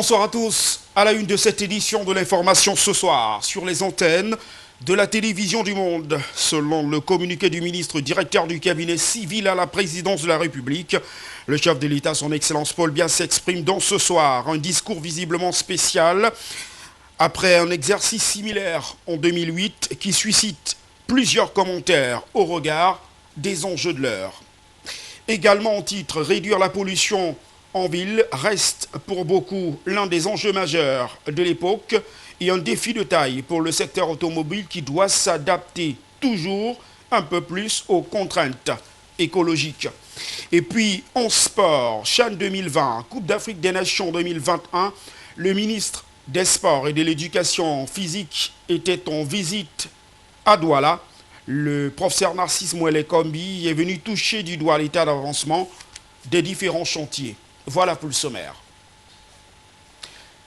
Bonsoir à tous. À la une de cette édition de l'information ce soir sur les antennes de la télévision du Monde. Selon le communiqué du ministre directeur du cabinet civil à la présidence de la République, le chef de l'État, son Excellence Paul Biya, s'exprime donc ce soir. Un discours visiblement spécial après un exercice similaire en 2008 qui suscite plusieurs commentaires au regard des enjeux de l'heure. Également en titre, réduire la pollution en ville reste pour beaucoup l'un des enjeux majeurs de l'époque et un défi de taille pour le secteur automobile qui doit s'adapter toujours un peu plus aux contraintes écologiques. Et puis en sport, CHAN 2020, Coupe d'Afrique des Nations 2021, le ministre des Sports et de l'Éducation physique était en visite à Douala. Le professeur Narcisse Mouele Kombi est venu toucher du doigt l'état d'avancement des différents chantiers. Voilà pour le sommaire.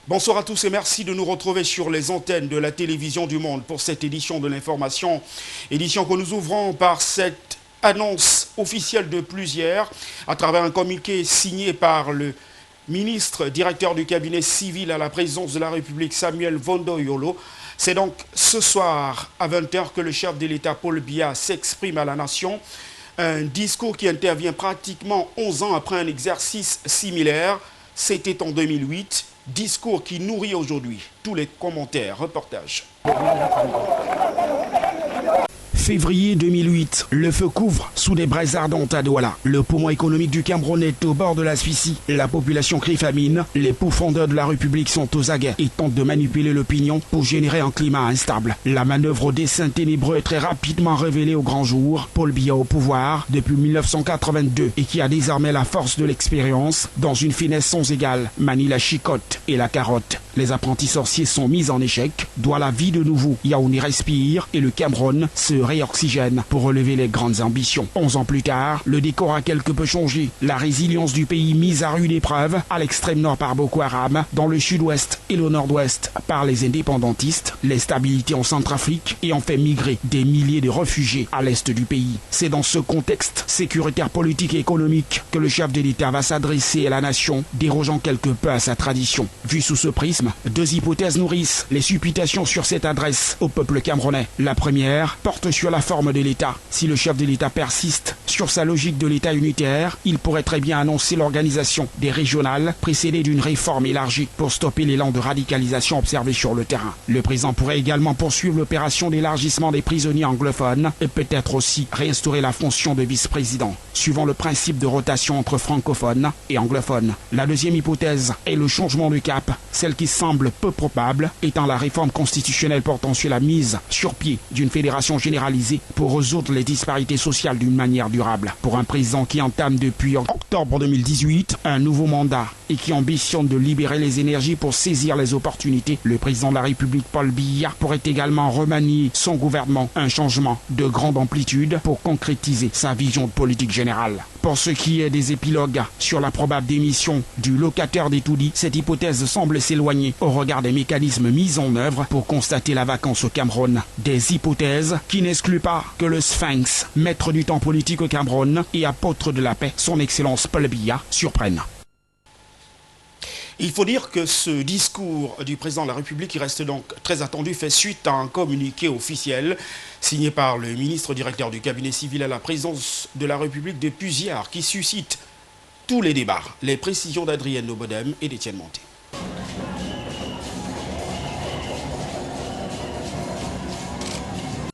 Bonsoir à tous et merci de nous retrouver sur les antennes de la télévision du Monde pour cette édition de l'information. Édition que nous ouvrons par cette annonce officielle de plusieurs à travers un communiqué signé par le ministre directeur du cabinet civil à la présidence de la République, Samuel Vondoyolo. C'est donc ce soir à 20h que le chef de l'État, Paul Biya, s'exprime à la nation. Un discours qui intervient pratiquement 11 ans après un exercice similaire. C'était en 2008. Discours qui nourrit aujourd'hui tous les commentaires, reportages. Février 2008, le feu couvre sous des braises ardentes à Douala. Le poumon économique du Cameroun est au bord de l'asphyxie. La population crie famine. Les pourfendeurs de la République sont aux aguets et tentent de manipuler l'opinion pour générer un climat instable. La manœuvre au dessein ténébreux est très rapidement révélée au grand jour. Paul Biya au pouvoir depuis 1982 et qui a désormais la force de l'expérience dans une finesse sans égale, manie la chicotte et la carotte. Les apprentis sorciers sont mis en échec. Douala vit de nouveau. Yaoundé respire et le Cameroun se réoxygène pour relever les grandes ambitions. 11 ans plus tard, le décor a quelque peu changé. La résilience du pays mise à rude épreuve, à l'extrême nord par Boko Haram, dans le sud-ouest et le nord-ouest par les indépendantistes, les stabilités en Centrafrique et ont fait migrer des milliers de réfugiés à l'est du pays. C'est dans ce contexte sécuritaire, politique et économique que le chef de l'État va s'adresser à la nation, dérogeant quelque peu à sa tradition. Vu sous ce prisme, deux hypothèses nourrissent les supputations sur cette adresse au peuple camerounais. La première porte sur la forme de l'État. Si le chef de l'État persiste sur sa logique de l'État unitaire, il pourrait très bien annoncer l'organisation des régionales précédée d'une réforme élargie pour stopper l'élan de radicalisation observé sur le terrain. Le président pourrait également poursuivre l'opération d'élargissement des prisonniers anglophones et peut-être aussi réinstaurer la fonction de vice-président, suivant le principe de rotation entre francophones et anglophones. La deuxième hypothèse est le changement de cap, celle qui semble peu probable étant la réforme constitutionnelle portant sur la mise sur pied d'une fédération généralisée pour résoudre les disparités sociales d'une manière durable. Pour un président qui entame depuis octobre 2018 un nouveau mandat et qui ambitionne de libérer les énergies pour saisir les opportunités, le président de la République Paul Biya pourrait également remanier son gouvernement, un changement de grande amplitude pour concrétiser sa vision de politique générale. Pour ce qui est des épilogues sur la probable démission du locataire d'Etoudi, cette hypothèse semble s'éloigner au regard des mécanismes mis en œuvre pour constater la vacance au Cameroun. Des hypothèses qui n'excluent pas que le Sphinx, maître du temps politique au Cameroun et apôtre de la paix, son Excellence Paul Biya, surprenne. Il faut dire que ce discours du président de la République, qui reste donc très attendu, fait suite à un communiqué officiel signé par le ministre directeur du cabinet civil à la présidence de la République de Puziard, qui suscite tous les débats. Les précisions d'Adrienne Nobodem et d'Étienne Monté.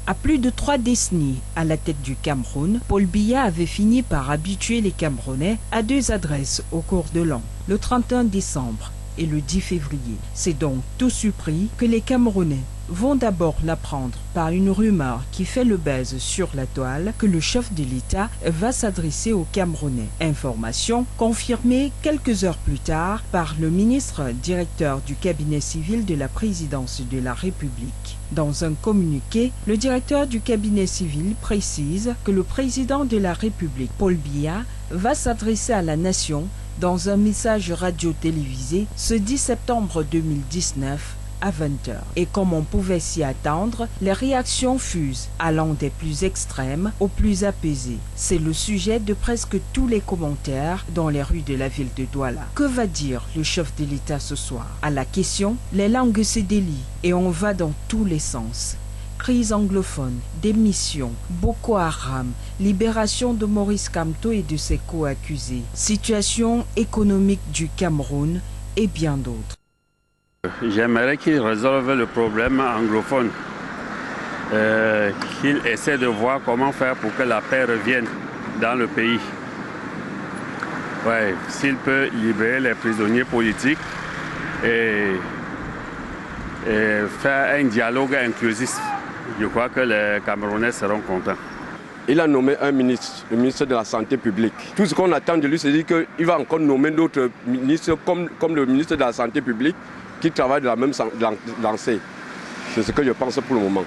À plus de 3 décennies à la tête du Cameroun, Paul Biya avait fini par habituer les Camerounais à 2 adresses au cours de l'an, le 31 décembre et le 10 février. C'est donc tout surpris que les Camerounais vont d'abord l'apprendre par une rumeur qui fait le buzz sur la toile que le chef de l'État va s'adresser aux Camerounais. Information confirmée quelques heures plus tard par le ministre directeur du cabinet civil de la présidence de la République. Dans un communiqué, le directeur du cabinet civil précise que le président de la République, Paul Biya, va s'adresser à la nation dans un message radio-télévisé ce 10 septembre 2019 à 20h. Et comme on pouvait s'y attendre, les réactions fusent, allant des plus extrêmes aux plus apaisées. C'est le sujet de presque tous les commentaires dans les rues de la ville de Douala. Que va dire le chef de l'État ce soir? À la question, les langues se délient et on va dans tous les sens. Crise anglophone, démission, Boko Haram, libération de Maurice Kamto et de ses co-accusés, situation économique du Cameroun et bien d'autres. J'aimerais qu'il résolve le problème anglophone, qu'il essaie de voir comment faire pour que la paix revienne dans le pays. Ouais, s'il peut libérer les prisonniers politiques et faire un dialogue inclusif, je crois que les Camerounais seront contents. Il a nommé un ministre, le ministre de la Santé publique. Tout ce qu'on attend de lui, c'est dire qu'il va encore nommer d'autres ministres comme le ministre de la Santé publique qui travaille de la même lancée. C'est ce que je pense pour le moment.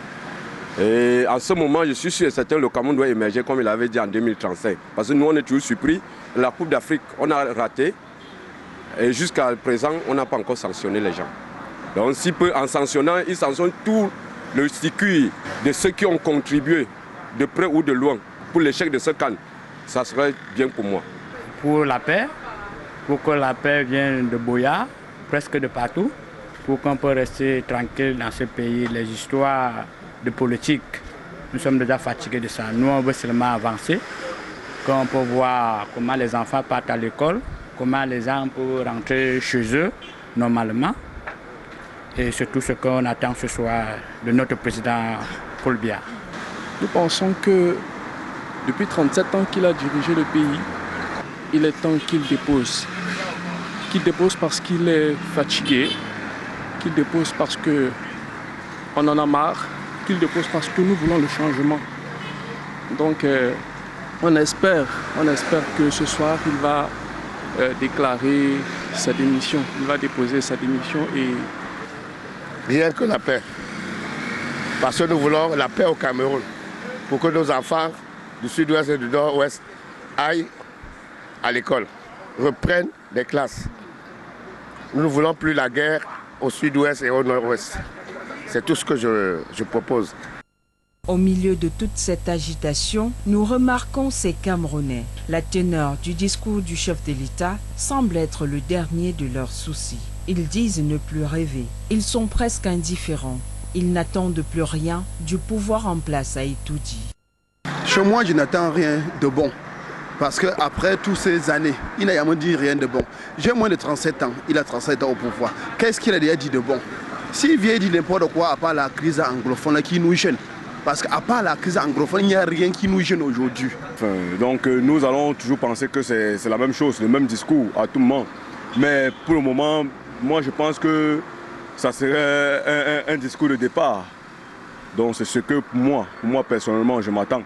Et en ce moment, je suis sûr et certain que le Cameroun doit émerger comme il avait dit en 2035. Parce que nous, on est toujours surpris. La Coupe d'Afrique, on a raté. Et jusqu'à présent, on n'a pas encore sanctionné les gens. Donc, en sanctionnant, ils sanctionnent tout le circuit de ceux qui ont contribué de près ou de loin pour l'échec de ce camp. Ça serait bien pour moi. Pour la paix, pour que la paix vienne de Boya, presque de partout, pour qu'on puisse rester tranquille dans ce pays. Les histoires de politique, nous sommes déjà fatigués de ça. Nous, on veut seulement avancer, qu'on peut voir comment les enfants partent à l'école, comment les gens peuvent rentrer chez eux normalement. Et c'est tout ce qu'on attend ce soir de notre président Paul Biya. Nous pensons que depuis 37 ans qu'il a dirigé le pays, il est temps qu'il dépose. Qu'il dépose parce qu'il est fatigué, qu'il dépose parce qu'on en a marre, qu'il dépose parce que nous voulons le changement. Donc on espère que ce soir il va déclarer sa démission. Il va déposer sa démission et... Rien que la paix. Parce que nous voulons la paix au Cameroun. Pour que nos enfants du sud-ouest et du nord-ouest aillent à l'école, reprennent les classes. Nous ne voulons plus la guerre au sud-ouest et au nord-ouest. C'est tout ce que je propose. Au milieu de toute cette agitation, nous remarquons ces Camerounais. La teneur du discours du chef de l'État semble être le dernier de leurs soucis. Ils disent ne plus rêver. Ils sont presque indifférents. Ils n'attendent plus rien du pouvoir en place, a tout dit. Chez moi, je n'attends rien de bon. Parce qu'après toutes ces années, il n'a jamais dit rien de bon. J'ai moins de 37 ans, il a 37 ans au pouvoir. Qu'est-ce qu'il a déjà dit de bon? S'il vient dire n'importe quoi à part la crise anglophone qui nous gêne, parce qu'à part la crise anglophone, il n'y a rien qui nous gêne aujourd'hui. Donc nous allons toujours penser que c'est la même chose, le même discours à tout moment. Mais pour le moment, moi je pense que ça serait un discours de départ. Donc c'est ce que pour moi personnellement, je m'attends.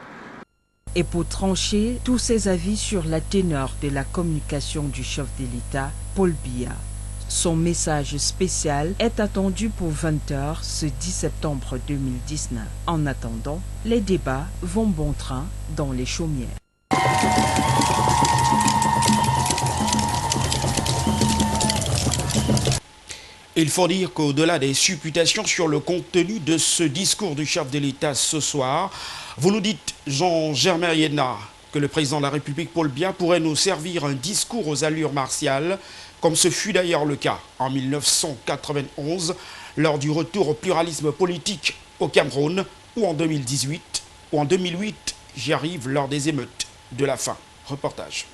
Et pour trancher tous ces avis sur la teneur de la communication du chef de l'État, Paul Biya, son message spécial est attendu pour 20h ce 10 septembre 2019. En attendant, les débats vont bon train dans les chaumières. Il faut dire qu'au-delà des supputations sur le contenu de ce discours du chef de l'État ce soir, vous nous dites, Jean-Germain Yéna, que le président de la République Paul Biya pourrait nous servir un discours aux allures martiales, comme ce fut d'ailleurs le cas en 1991, lors du retour au pluralisme politique au Cameroun, ou en 2018, ou en 2008, j'y arrive, lors des émeutes de la faim. Reportage.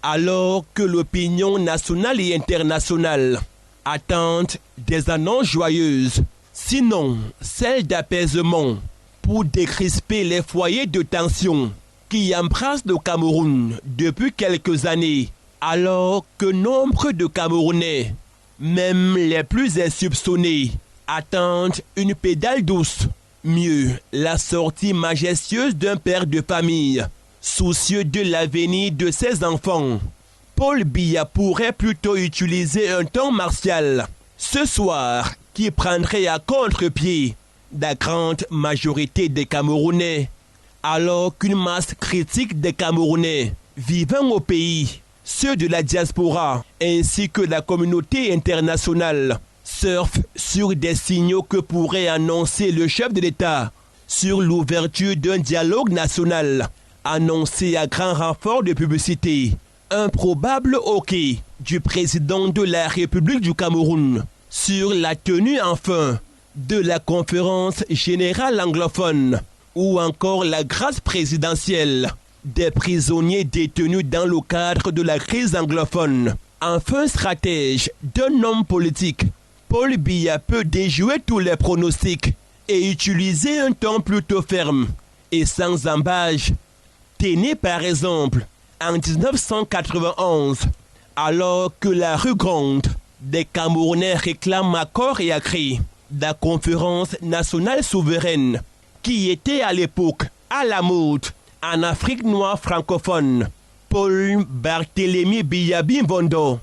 Alors que l'opinion nationale et internationale attendent des annonces joyeuses, sinon celles d'apaisement, pour décrisper les foyers de tension qui embrassent le Cameroun depuis quelques années, alors que nombre de Camerounais, même les plus insoupçonnés, attendent une pédale douce, mieux la sortie majestueuse d'un père de famille, soucieux de l'avenir de ses enfants. Paul Biya pourrait plutôt utiliser un ton martial ce soir qui prendrait à contre-pied la grande majorité des Camerounais, alors qu'une masse critique des Camerounais vivant au pays ceux de la diaspora ainsi que la communauté internationale surfent sur des signaux que pourrait annoncer le chef de l'État sur l'ouverture d'un dialogue national, annoncé à grand renfort de publicité. Un probable OK du président de la République du Cameroun sur la tenue enfin de la conférence générale anglophone ou encore la grâce présidentielle des prisonniers détenus dans le cadre de la crise anglophone. Enfin stratège d'un homme politique, Paul Biya peut déjouer tous les pronostics et utiliser un ton plutôt ferme et sans embâche. Tenez par exemple en 1991, alors que la rue Grande des Camerounais réclament à corps et à cri la conférence nationale souveraine qui était à l'époque à la mode en Afrique noire francophone. Paul Barthélemy Biya Bimbondo,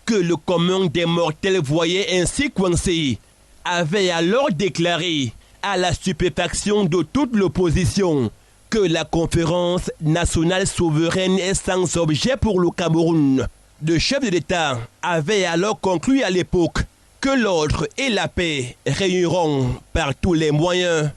que le commun des mortels voyait ainsi coincé, avait alors déclaré à la stupéfaction de toute l'opposition que la conférence nationale souveraine est sans objet pour le Cameroun. Le chef de l'État avait alors conclu à l'époque que l'ordre et la paix réuniront par tous les moyens.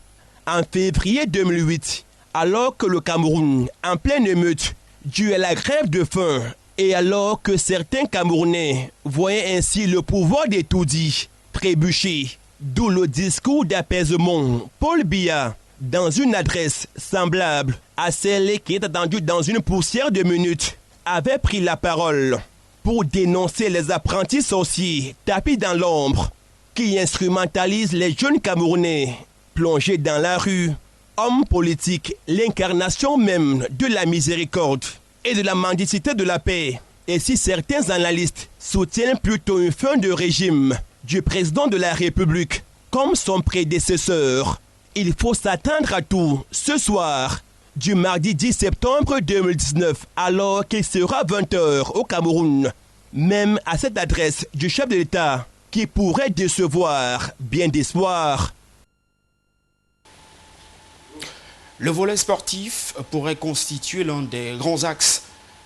En février 2008, alors que le Cameroun, en pleine émeute, dû à la grève de faim, et alors que certains Camerounais voyaient ainsi le pouvoir des tout-dits trébucher, d'où le discours d'apaisement, Paul Biya, dans une adresse semblable à celle qui est attendue dans une poussière de minutes, avait pris la parole pour dénoncer les apprentis sorciers tapis dans l'ombre qui instrumentalisent les jeunes Camerounais plongés dans la rue. Homme politique, l'incarnation même de la miséricorde et de la mendicité de la paix. Et si certains analystes soutiennent plutôt une fin de régime du président de la République comme son prédécesseur, il faut s'attendre à tout ce soir du mardi 10 septembre 2019 alors qu'il sera 20h au Cameroun. Même à cette adresse du chef de l'État qui pourrait décevoir bien d'espoir. Le volet sportif pourrait constituer l'un des grands axes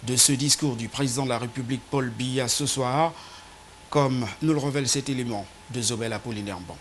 de ce discours du président de la République Paul Biya ce soir, comme nous le révèle cet élément de Zobel Apollinaire Ban.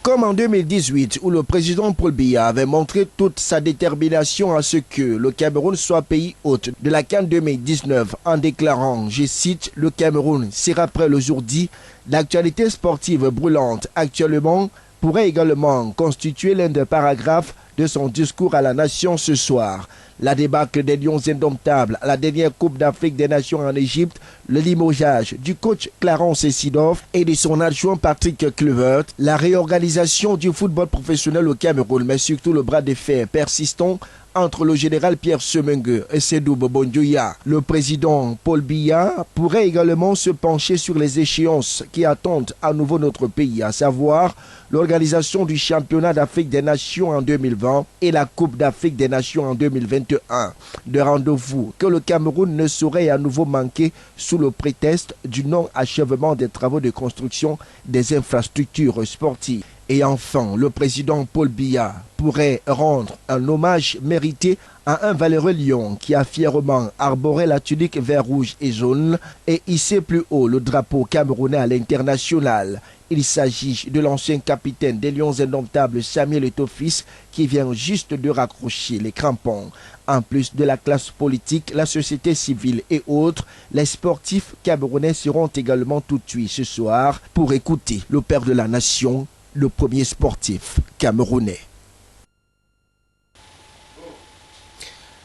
Comme en 2018, où le président Paul Biya avait montré toute sa détermination à ce que le Cameroun soit pays hôte de la CAN 2019 en déclarant, je cite, « Le Cameroun sera prêt le jour dit », l'actualité sportive brûlante actuellement pourrait également constituer l'un des paragraphes de son discours à la nation ce soir. La débâcle des Lions indomptables à la dernière Coupe d'Afrique des Nations en Égypte, le limogeage du coach Clarence Seedorf et de son adjoint Patrick Kluivert, la réorganisation du football professionnel au Cameroun, mais surtout le bras de fer persistant entre le général Pierre Semengue et Sédou Bobondioya. Le président Paul Biya pourrait également se pencher sur les échéances qui attendent à nouveau notre pays, à savoir l'organisation du championnat d'Afrique des Nations en 2020 et la Coupe d'Afrique des Nations en 2021. De rendez-vous que le Cameroun ne saurait à nouveau manquer sous le prétexte du non-achèvement des travaux de construction des infrastructures sportives. Et enfin, le président Paul Biya pourrait rendre un hommage mérité à un valeureux lion qui a fièrement arboré la tunique vert, rouge et jaune et hissé plus haut le drapeau camerounais à l'international. Il s'agit de l'ancien capitaine des Lions indomptables Samuel Eto'o-Fils qui vient juste de raccrocher les crampons. En plus de la classe politique, la société civile et autres, les sportifs camerounais seront également tout tués ce soir pour écouter le père de la nation, le premier sportif camerounais.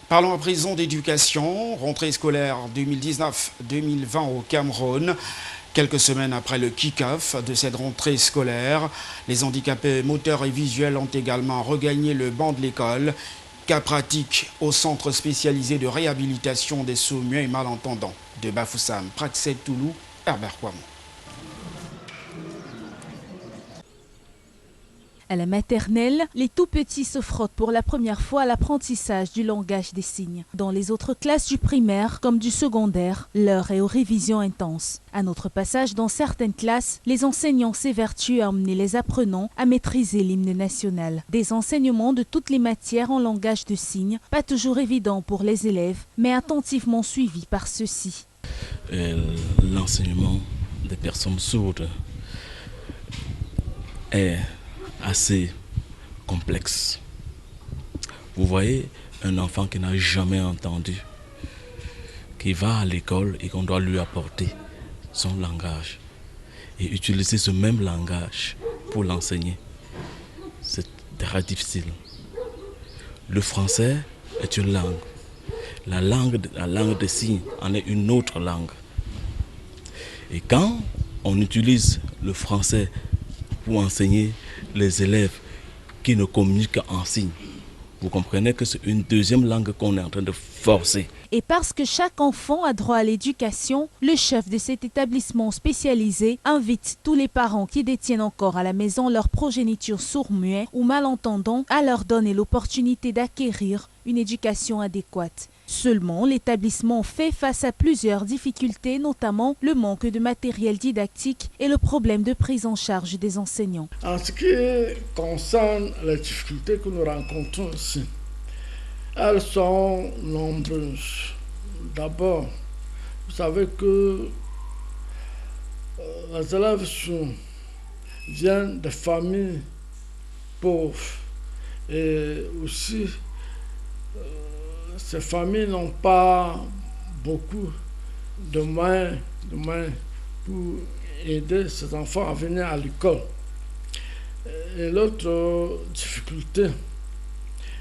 Parlons à présent d'éducation. Rentrée scolaire 2019-2020 au Cameroun. Quelques semaines après le kick-off de cette rentrée scolaire, les handicapés moteurs et visuels ont également regagné le banc de l'école. Cas pratique au centre spécialisé de réhabilitation des sourds-muets et malentendants de Bafoussam, Praxet Toulou, Herbert Kouamou. À la maternelle, les tout-petits se frottent pour la première fois à l'apprentissage du langage des signes. Dans les autres classes du primaire comme du secondaire, l'heure est aux révisions intenses. À notre passage, dans certaines classes, les enseignants s'évertuent à emmener les apprenants à maîtriser l'hymne national. Des enseignements de toutes les matières en langage de signes, pas toujours évidents pour les élèves, mais attentivement suivis par ceux-ci. L'enseignement des personnes sourdes est assez complexe. Vous voyez un enfant qui n'a jamais entendu, qui va à l'école et qu'on doit lui apporter son langage et utiliser ce même langage pour l'enseigner. C'est très difficile. Le français est une langue. La langue des signes en est une autre langue. Et quand on utilise le français pour enseigner les élèves qui ne communiquent en signes, vous comprenez que c'est une deuxième langue qu'on est en train de forcer. Et parce que chaque enfant a droit à l'éducation, le chef de cet établissement spécialisé invite tous les parents qui détiennent encore à la maison leur progéniture sourd-muet ou malentendant à leur donner l'opportunité d'acquérir une éducation adéquate. Seulement, l'établissement fait face à plusieurs difficultés, notamment le manque de matériel didactique et le problème de prise en charge des enseignants. En ce qui concerne les difficultés que nous rencontrons ici, elles sont nombreuses. D'abord, vous savez que les élèves sourds viennent de familles pauvres et aussi ces familles n'ont pas beaucoup de moyens pour aider ces enfants à venir à l'école. Et l'autre difficulté,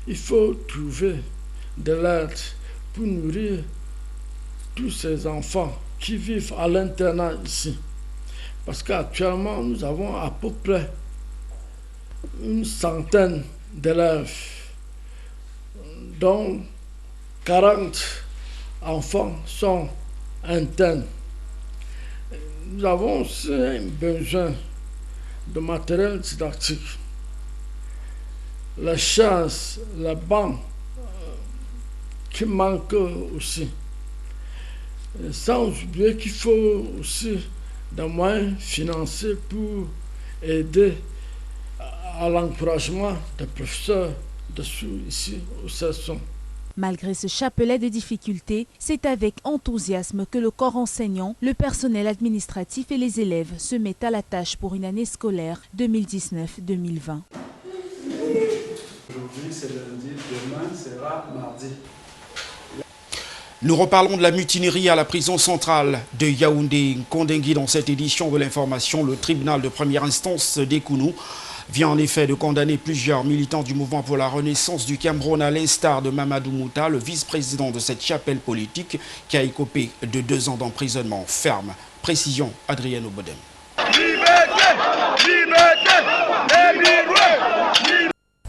il faut trouver de l'aide pour nourrir tous ces enfants qui vivent à l'internat ici. Parce qu'actuellement, nous avons à peu près une centaine d'élèves, dont 40 enfants sont internes. Nous avons aussi besoin de matériel didactique. Les chaises, les bancs qui manquent aussi. Et sans oublier qu'il faut aussi des moyens financiers pour aider à l'encouragement des professeurs dessous ici au CESON. Malgré ce chapelet de difficultés, c'est avec enthousiasme que le corps enseignant, le personnel administratif et les élèves se mettent à la tâche pour une année scolaire 2019-2020. Aujourd'hui c'est lundi, demain sera mardi. Nous reparlons de la mutinerie à la prison centrale de Yaoundé-Kondengui dans cette édition de l'information. Le tribunal de première instance d'Ekounou vient en effet de condamner plusieurs militants du mouvement pour la renaissance du Cameroun, à l'instar de Mamadou Mouta, le vice-président de cette chapelle politique, qui a écopé de 2 ans d'emprisonnement ferme. Précision, Adrienne Obodem.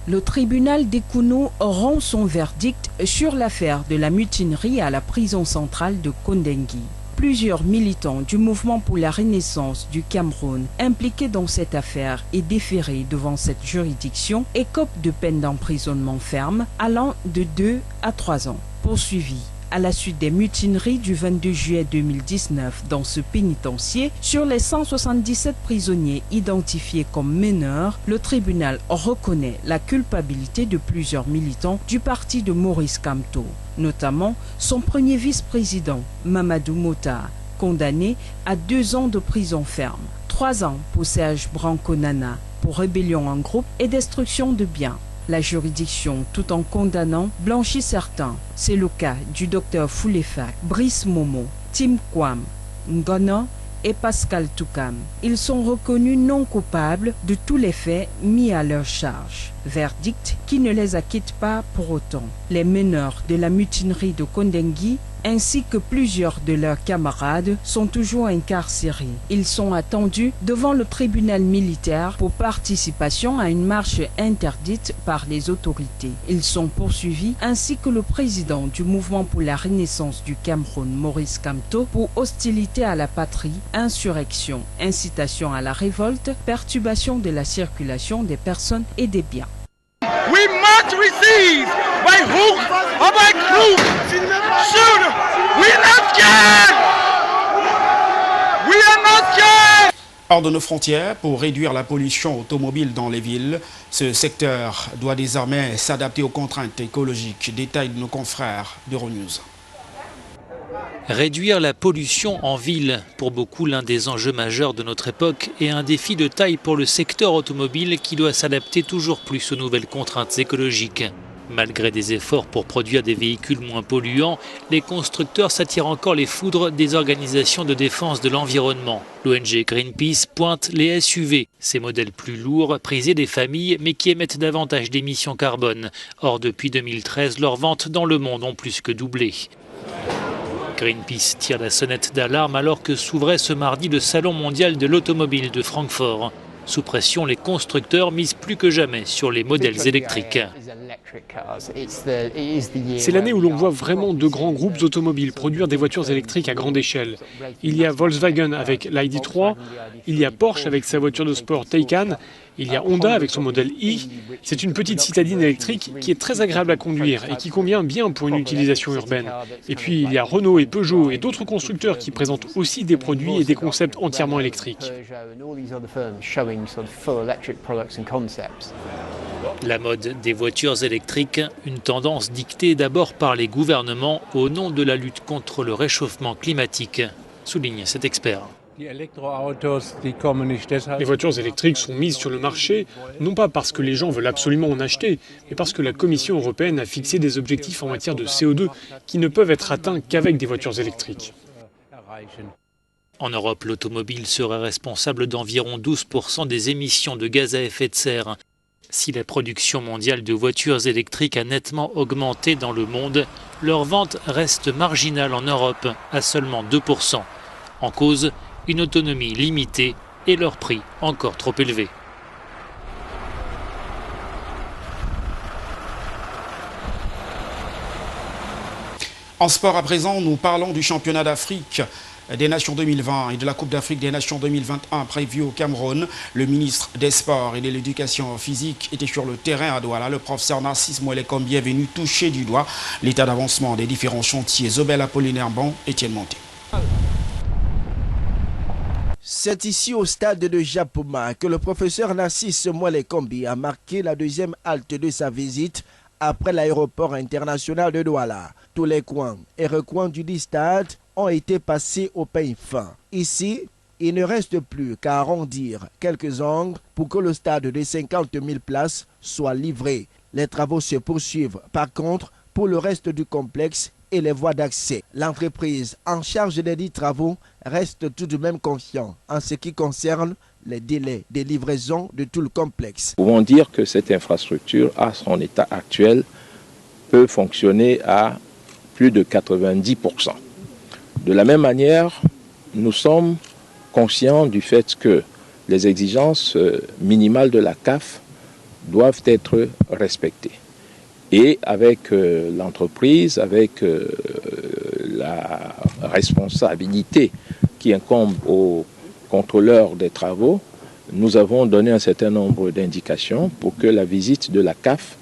Le tribunal d'Ekounou rend son verdict sur l'affaire de la mutinerie à la prison centrale de Kondengui. Plusieurs militants du mouvement pour la renaissance du Cameroun impliqués dans cette affaire et déférés devant cette juridiction écopent de peines d'emprisonnement ferme allant de 2 à 3 ans. Poursuivis à la suite des mutineries du 22 juillet 2019 dans ce pénitencier, sur les 177 prisonniers identifiés comme meneurs, le tribunal reconnaît la culpabilité de plusieurs militants du parti de Maurice Kamto, notamment son premier vice-président, Mamadou Mouta, condamné à 2 ans de prison ferme, 3 ans pour Serge Branco-Nana pour rébellion en groupe et destruction de biens. La juridiction, tout en condamnant, blanchit certains. C'est le cas du docteur Foulefak, Brice Momo, Tim Kwam, Ngona et Pascal Toukam. Ils sont reconnus non coupables de tous les faits mis à leur charge. Verdict qui ne les acquitte pas pour autant. Les meneurs de la mutinerie de Kondengui ainsi que plusieurs de leurs camarades sont toujours incarcérés. Ils sont attendus devant le tribunal militaire pour participation à une marche interdite par les autorités. Ils sont poursuivis ainsi que le président du mouvement pour la renaissance du Cameroun, Maurice Kamto, pour hostilité à la patrie, insurrection, incitation à la révolte, perturbation de la circulation des personnes et des biens. We must receive by hook or by crook. Soon, we are not scared. We are not scared. Hors de nos frontières, pour réduire la pollution automobile dans les villes, ce secteur doit désormais s'adapter aux contraintes écologiques. Détail de nos confrères d'Euronews. Réduire la pollution en ville, pour beaucoup l'un des enjeux majeurs de notre époque et un défi de taille pour le secteur automobile qui doit s'adapter toujours plus aux nouvelles contraintes écologiques. Malgré des efforts pour produire des véhicules moins polluants, les constructeurs s'attirent encore les foudres des organisations de défense de l'environnement. L'ONG Greenpeace pointe les SUV, ces modèles plus lourds, prisés des familles mais qui émettent davantage d'émissions carbone. Or, depuis 2013, leurs ventes dans le monde ont plus que doublé. Greenpeace tire la sonnette d'alarme alors que s'ouvrait ce mardi le Salon mondial de l'automobile de Francfort. Sous pression, les constructeurs misent plus que jamais sur les modèles électriques. C'est l'année où l'on voit vraiment de grands groupes automobiles produire des voitures électriques à grande échelle. Il y a Volkswagen avec l'ID3, il y a Porsche avec sa voiture de sport Taycan, il y a Honda avec son modèle i. C'est une petite citadine électrique qui est très agréable à conduire et qui convient bien pour une utilisation urbaine. Et puis il y a Renault et Peugeot et d'autres constructeurs qui présentent aussi des produits et des concepts entièrement électriques. La mode des voitures électriques, une tendance dictée d'abord par les gouvernements au nom de la lutte contre le réchauffement climatique, souligne cet expert. Les voitures électriques sont mises sur le marché, non pas parce que les gens veulent absolument en acheter, mais parce que la Commission européenne a fixé des objectifs en matière de CO2 qui ne peuvent être atteints qu'avec des voitures électriques. En Europe, l'automobile serait responsable d'environ 12% des émissions de gaz à effet de serre. Si la production mondiale de voitures électriques a nettement augmenté dans le monde, leur vente reste marginale en Europe, à seulement 2%. En cause, une autonomie limitée et leur prix encore trop élevé. En sport à présent, nous parlons du championnat d'Afrique des Nations 2020 et de la Coupe d'Afrique des Nations 2021 prévue au Cameroun. Le ministre des Sports et de l'Éducation physique était sur le terrain à Douala. Le professeur Narcisse Mwele-Kombi est venu toucher du doigt l'état d'avancement des différents chantiers. Zobel Apollinaire Bon, Étienne Monté. C'est ici au stade de Japoma que le professeur Narcisse Mwele-Kombi a marqué la deuxième halte de sa visite après l'aéroport international de Douala. Tous les coins et recoins du dit stade ont été passés au peigne fin. Ici, il ne reste plus qu'à arrondir quelques angles pour que le stade de 50 000 places soit livré. Les travaux se poursuivent par contre pour le reste du complexe et les voies d'accès. L'entreprise en charge des dits travaux reste tout de même confiant en ce qui concerne les délais de livraison de tout le complexe. Nous pouvons dire que cette infrastructure, à son état actuel, peut fonctionner à plus de 90%. De la même manière, nous sommes conscients du fait que les exigences minimales de la CAF doivent être respectées. Et avec l'entreprise, avec la responsabilité qui incombe aux contrôleurs des travaux, nous avons donné un certain nombre d'indications pour que la visite de la CAF,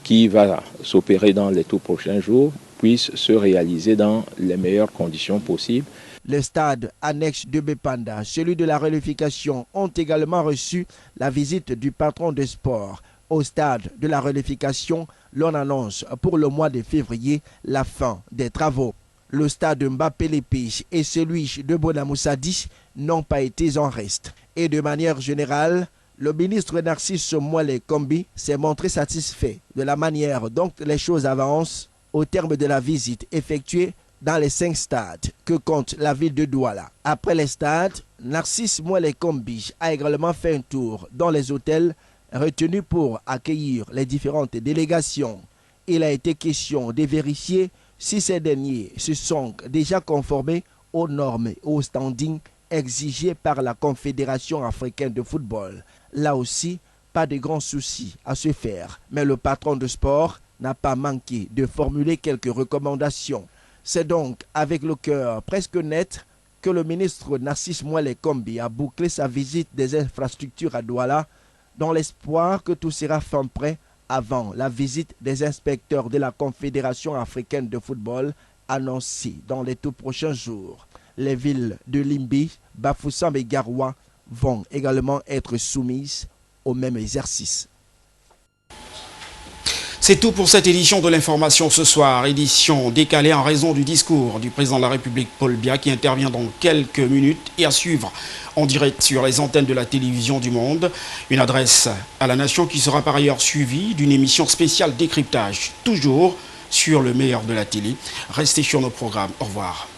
qui va s'opérer dans les tout prochains jours, puisse se réaliser dans les meilleures conditions possibles. Les stades annexes de Bepanda, celui de la reléfication, ont également reçu la visite du patron de sport. Au stade de la reléfication, l'on annonce pour le mois de février la fin des travaux. Le stade de Mbappé-Lépi et celui de Bonamoussadi n'ont pas été en reste. Et de manière générale, le ministre Narcisse Mwele-Kombi s'est montré satisfait de la manière dont les choses avancent au terme de la visite effectuée dans les 5 stades que compte la ville de Douala. Après les stades, Narcisse Mwele-Kombi a également fait un tour dans les hôtels retenus pour accueillir les différentes délégations. Il a été question de vérifier si ces derniers se sont déjà conformés aux normes et aux standings exigés par la Confédération africaine de football. Là aussi, pas de grands soucis à se faire, mais le patron de sport n'a pas manqué de formuler quelques recommandations. C'est donc avec le cœur presque net que le ministre Narcisse Moelle Kombi a bouclé sa visite des infrastructures à Douala dans l'espoir que tout sera fin prêt avant la visite des inspecteurs de la Confédération africaine de football annoncée dans les tout prochains jours. Les villes de Limbi, Bafoussam et Garoua vont également être soumises au même exercice. C'est tout pour cette édition de l'information ce soir, édition décalée en raison du discours du président de la République Paul Biya qui intervient dans quelques minutes et à suivre en direct sur les antennes de la télévision du Monde. Une adresse à la nation qui sera par ailleurs suivie d'une émission spéciale décryptage, toujours sur le meilleur de la télé. Restez sur nos programmes. Au revoir.